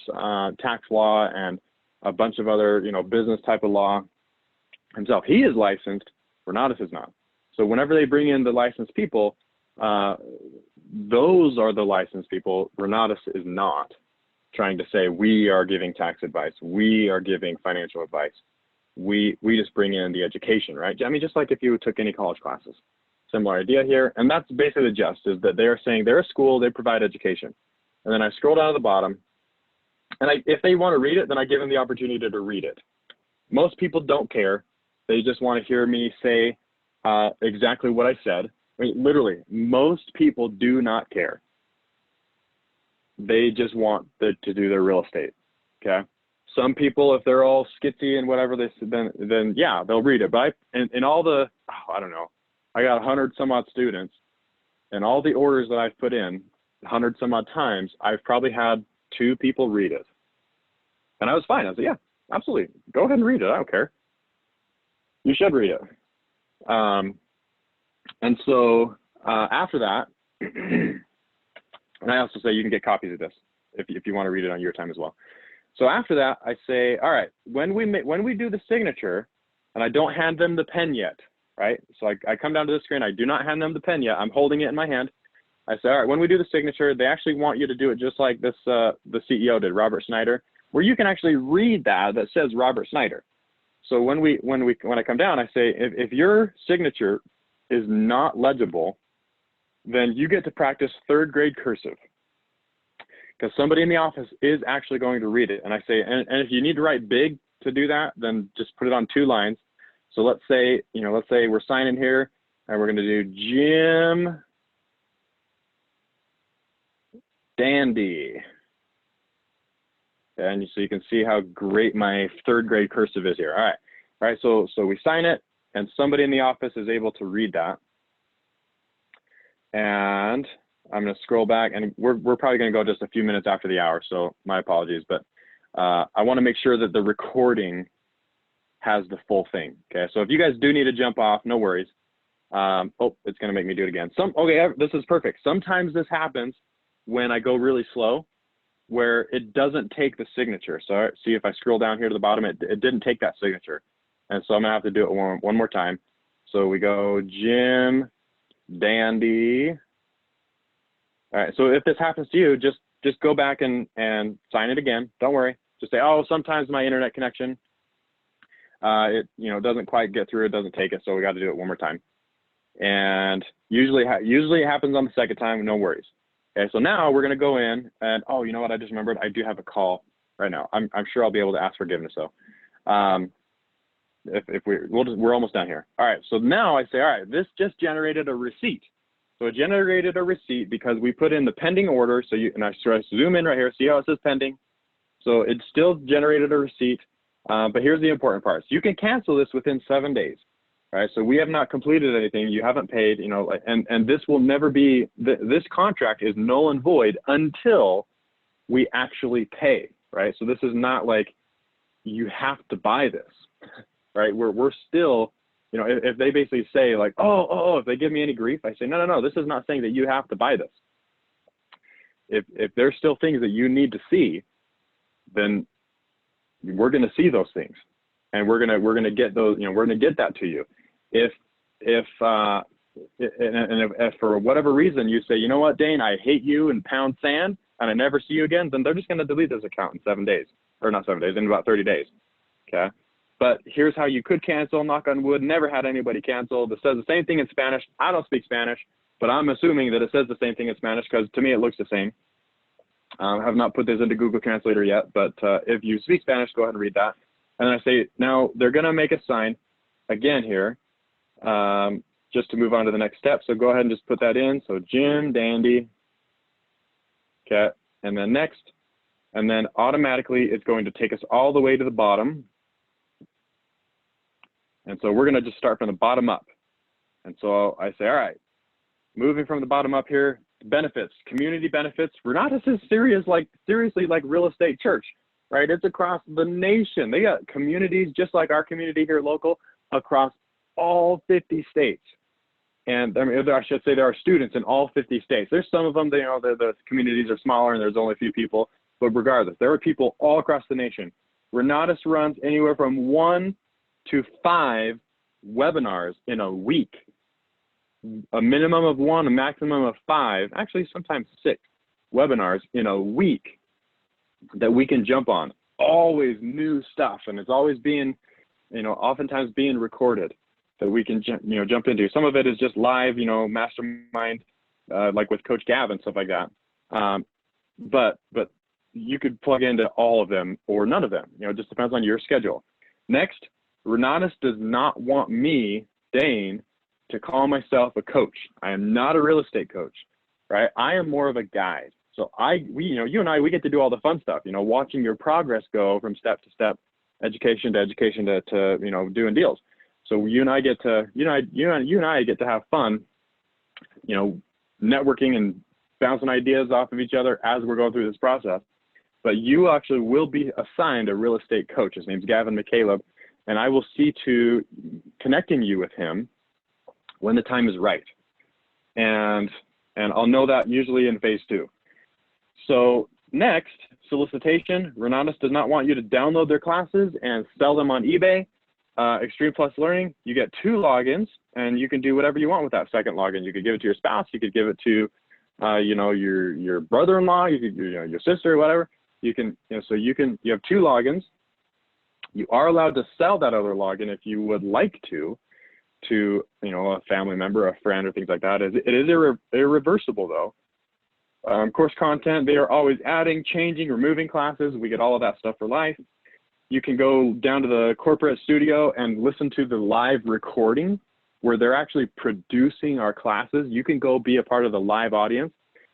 law and a bunch of other business type of law himself. He is licensed. Renatus is not. So whenever they bring in the licensed people, those are the licensed people. Renatus is not trying to say we are giving tax advice, we are giving financial advice. We just bring in the education, right? I mean, just like if you took any college classes. Similar idea here, and that's basically the gist, is that they are saying they're a school, they provide education. And then I scroll down to the bottom, and if they want to read it, then I give them the opportunity to read it. Most people don't care. They just want to hear me say exactly what I said. I mean, literally, most people do not care. They just want to do their real estate, okay? Some people, if they're all skitsy and whatever, then yeah, they'll read it. But in all the, I don't know, I got 100 some odd students, and all the orders that I've put in 100 some odd times, I've probably had 2 people read it. And I was fine. I said, yeah, absolutely. Go ahead and read it. I don't care. You should read it. And so after that, and I also say you can get copies of this if you want to read it on your time as well. So after that, I say, all right, when we do the signature, and I don't hand them the pen yet, right? So I come down to the screen. I do not hand them the pen yet. I'm holding it in my hand. I say, all right, when we do the signature, they actually want you to do it just like this, the CEO did, Robert Snyder, where you can actually read that says Robert Snyder. So when I come down, I say, if your signature is not legible, then you get to practice 3rd grade cursive, because somebody in the office is actually going to read it. And I say, and if you need to write big to do that, then just put it on 2 lines. So let's say we're signing here, and we're going to do Jim Dandy. And so you can see how great my 3rd grade cursive is here. All right. So we sign it, and somebody in the office is able to read that. And I'm going to scroll back, and we're probably going to go just a few minutes after the hour, so my apologies. But I want to make sure that the recording has the full thing. Okay, so if you guys do need to jump off, no worries. Oh, it's going to make me do it again. Okay, this is perfect. Sometimes this happens when I go really slow. where it doesn't take the signature. So see, if I scroll down here to the bottom, it didn't take that signature. And so I'm gonna have to do it one more time. So we go Jim, Dandy. All right, so if this happens to you, just go back and sign it again. Don't worry. Just say, oh, sometimes my internet connection, it doesn't quite get through, it doesn't take it, so we got to do it one more time. And usually it happens on the second time, no worries. Okay, so now we're gonna go in and, oh, you know what, I just remembered, I do have a call right now. I'm sure I'll be able to ask forgiveness though. If we're almost done here. All right, so now I say, all right, this just generated a receipt. So it generated a receipt because we put in the pending order. So and I zoom in right here, see how it says pending. So it still generated a receipt, but here's the important part. So you can cancel this within 7 days, right? So we have not completed anything, you haven't paid, and this will never be, this contract is null and void until we actually pay, right? So this is not like you have to buy this, right? We're still, if they basically say like, if they give me any grief, I say, no, this is not saying that you have to buy this. If there's still things that you need to see, then we're going to see those things, and we're going to get those, we're going to get that to you. If for whatever reason you say, you know what, Daine, I hate you and pound sand, and I never see you again, then they're just going to delete this account in 7 days, or not 7 days, in about 30 days. Okay. But here's how you could cancel, knock on wood, never had anybody cancel. This says the same thing in Spanish. I don't speak Spanish, but I'm assuming that it says the same thing in Spanish because to me it looks the same. I have not put this into Google Translator yet, but if you speak Spanish, go ahead and read that. And then I say, now they're gonna make a sign again here, just to move on to the next step. So go ahead and just put that in. So Jim, Dandy, okay, and then next. And then automatically it's going to take us all the way to the bottom. And so we're going to just start from the bottom up. And so I say, all right, moving from the bottom up here, benefits, community benefits. We're not as seriously like real estate church, right? It's across the nation. They got communities just like our community here local across all 50 states. And I mean, I should say there are students in all 50 states. There's some of them, the communities are smaller and there's only a few people, but regardless, there are people all across the nation. Renatus runs anywhere from 1 to 5 webinars in a week, a minimum of 1, a maximum of 5, actually sometimes 6 webinars in a week that we can jump on. Always new stuff, and it's always being, oftentimes being recorded that we can, jump into. Some of it is just live, mastermind, like with Coach Gavin, stuff like that. But you could plug into all of them or none of them. It just depends on your schedule. Next, Renatus does not want me, Daine, to call myself a coach. I am not a real estate coach, right? I am more of a guide. So you and I, we get to do all the fun stuff, watching your progress go from step to step, education to education to doing deals. So you and I get to, you and I get to have fun, networking and bouncing ideas off of each other as we're going through this process. But you actually will be assigned a real estate coach. His name's Gavin McCaleb, and I will see to connecting you with him when the time is right. And I'll know that usually in phase 2. So next, solicitation. Renatus does not want you to download their classes and sell them on eBay. Extreme Plus Learning, you get 2 logins, and you can do whatever you want with that second login. You could give it to your spouse, you could give it to, your brother-in-law, you could, your sister, whatever. You can, you have 2 logins. You are allowed to sell that other login if you would like to, a family member, a friend, or things like that. It is irreversible though. Course content, they are always adding, changing, removing classes. We get all of that stuff for life. You can go down to the corporate studio and listen to the live recording where they're actually producing our classes. You can go be a part of the live audience.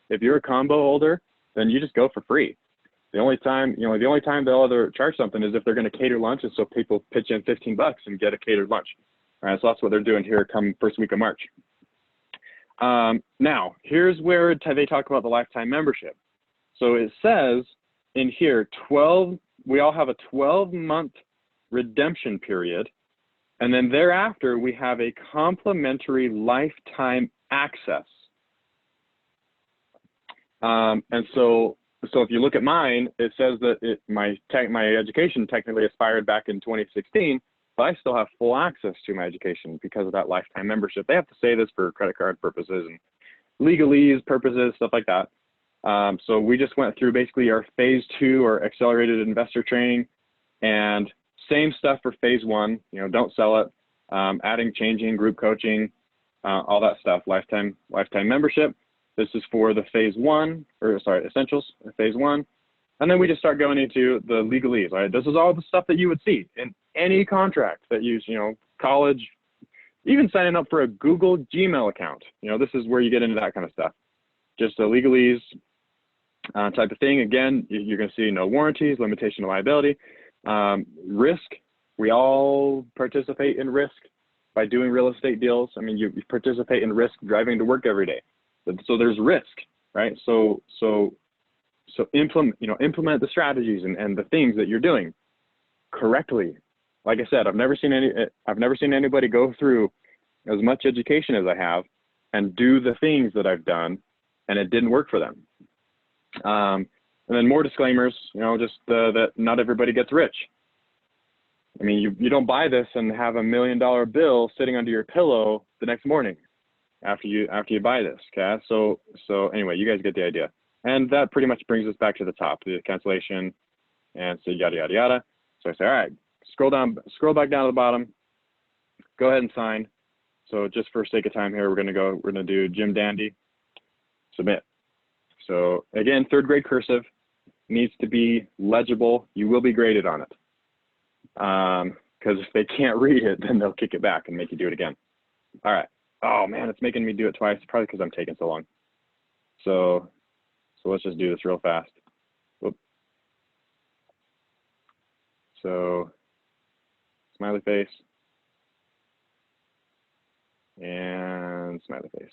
If you're a combo holder, then you just go for free. The only time they'll ever charge something is if they're going to cater lunches, so people pitch in $15 and get a catered lunch. All right, so that's what they're doing here come first week of March. Now, here's where they talk about the lifetime membership. So it says in here, we all have a 12-month redemption period, and then thereafter we have a complimentary lifetime access. And so so if you look at mine, it says that my education technically expired back in 2016, but I still have full access to my education because of that lifetime membership. They have to say this for credit card purposes and legalese purposes, stuff like that. So we just went through basically our phase 2 or accelerated investor training, and same stuff for phase 1, you know, don't sell it, adding, changing, group coaching, all that stuff, lifetime membership. This is for the phase 1, or sorry, essentials, phase 1. And then we just start going into the legalese, right? This is all the stuff that you would see in any contract that you know, college, even signing up for a Google Gmail account. You know, this is where you get into that kind of stuff. Just a legalese type of thing. Again, you're going to see no warranties, limitation of liability, risk. We all participate in risk by doing real estate deals. I mean, you participate in risk driving to work every day. So there's risk, right? So implement the strategies and the things that you're doing correctly. Like I said, I've never seen anybody go through as much education as I have and do the things that I've done, and it didn't work for them. And then more disclaimers, you know, just that not everybody gets rich. I mean, you don't buy this and have $1 million bill sitting under your pillow the next morning after you buy this. Okay, so anyway, you guys get the idea. And that pretty much brings us back to the top, the cancellation, and so yada yada yada. So I say, all right, scroll back down to the bottom, go ahead and sign. So just for sake of time here, we're gonna do Jim Dandy, submit. So again, 3rd grade cursive, needs to be legible. You will be graded on it. Because if they can't read it, then they'll kick it back and make you do it again. All right. Oh man, it's making me do it twice, probably because I'm taking so long. So let's just do this real fast. Whoop. So smiley face and smiley face.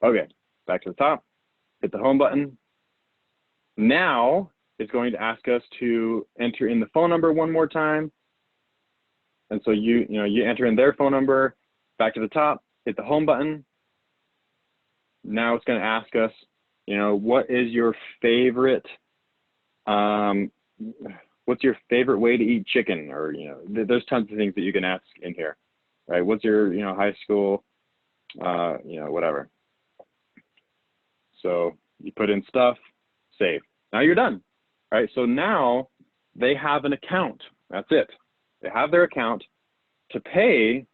Okay, back to the top, hit the home button. Now it's going to ask us to enter in the phone number one more time. And so you enter in their phone number, back to the top, hit the home button. Now it's going to ask us, you know, what is your favorite, what's your favorite way to eat chicken? Or, you know, there's tons of things that you can ask in here, right? What's your, you know, high school, you know, whatever. So you put in stuff, save. Now you're done, right? So now they have an account. That's it. They have their account to pay.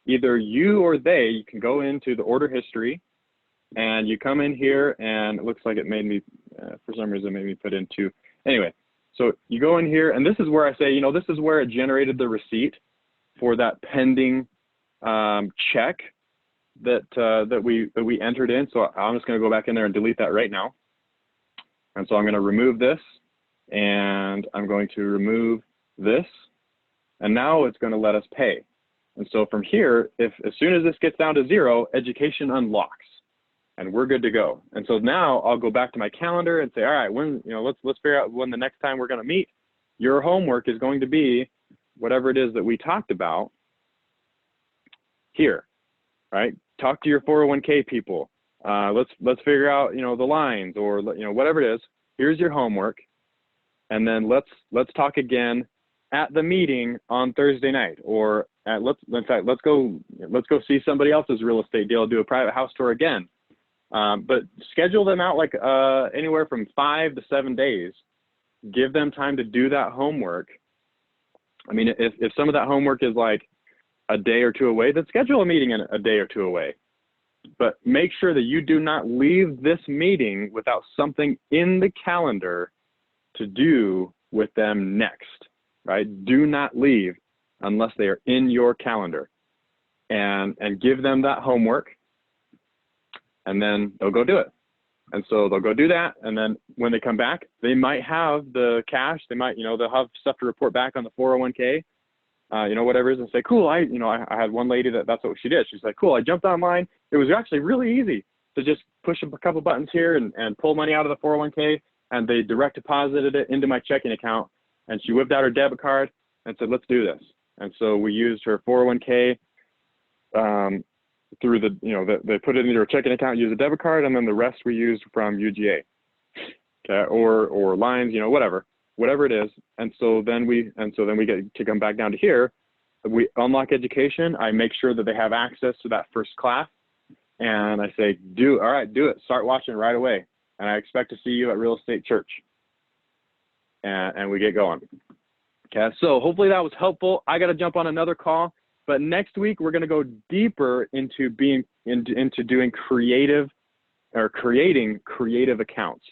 Either you or they, you can go into the order history and you come in here, and it looks like it made me, for some reason, made me put in 2. Anyway, so you go in here, and this is where I say, you know, this is where it generated the receipt for that pending check that we entered in. So I'm just going to go back in there and delete that right now. And so I'm going to remove this, and I'm going to remove this, and now it's going to let us pay. And so from here, as soon as this gets down to 0, education unlocks, and we're good to go. And so now I'll go back to my calendar and say, all right, when, you know, let's figure out when the next time we're going to meet. Your homework is going to be whatever it is that we talked about here, right? Talk to your 401k people. Let's figure out, you know, the lines, or, you know, whatever it is. Here's your homework, and then let's talk again at the meeting on Thursday night, or let's go see somebody else's real estate deal, do a private house tour again. But schedule them out like anywhere from 5 to 7 days. Give them time to do that homework. I mean, if some of that homework is like a day or 2 away, then schedule a meeting in a day or 2 away. But make sure that you do not leave this meeting without something in the calendar to do with them next, right? Do not leave unless they are in your calendar, and give them that homework, and then they'll go do it. And so they'll go do that, and then when they come back, they might have the cash. They might, you know, they'll have stuff to report back on the 401k, you know, whatever it is, and say, cool, I had one lady that's what she did. She's like, cool, I jumped online. It was actually really easy to just push a couple buttons here and pull money out of the 401k, and they direct deposited it into my checking account. And she whipped out her debit card and said, let's do this. And so we used her 401k through the, they put it into a checking account, use a debit card, and then the rest we use from UGA, okay, or lines, whatever it is. And so then we get to come back down to here. We unlock education. I make sure that they have access to that first class, and I say, do it. Start watching right away. And I expect to see you at Real Estate Church. And we get going. Okay, so hopefully that was helpful. I got to jump on another call, but next week we're going to go deeper into doing creating creative accounts.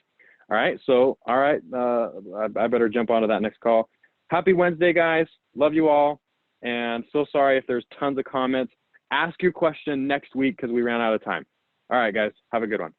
All right, so I better jump onto that next call. Happy Wednesday, guys. Love you all. And so sorry if there's tons of comments. Ask your question next week because we ran out of time. All right, guys, have a good one.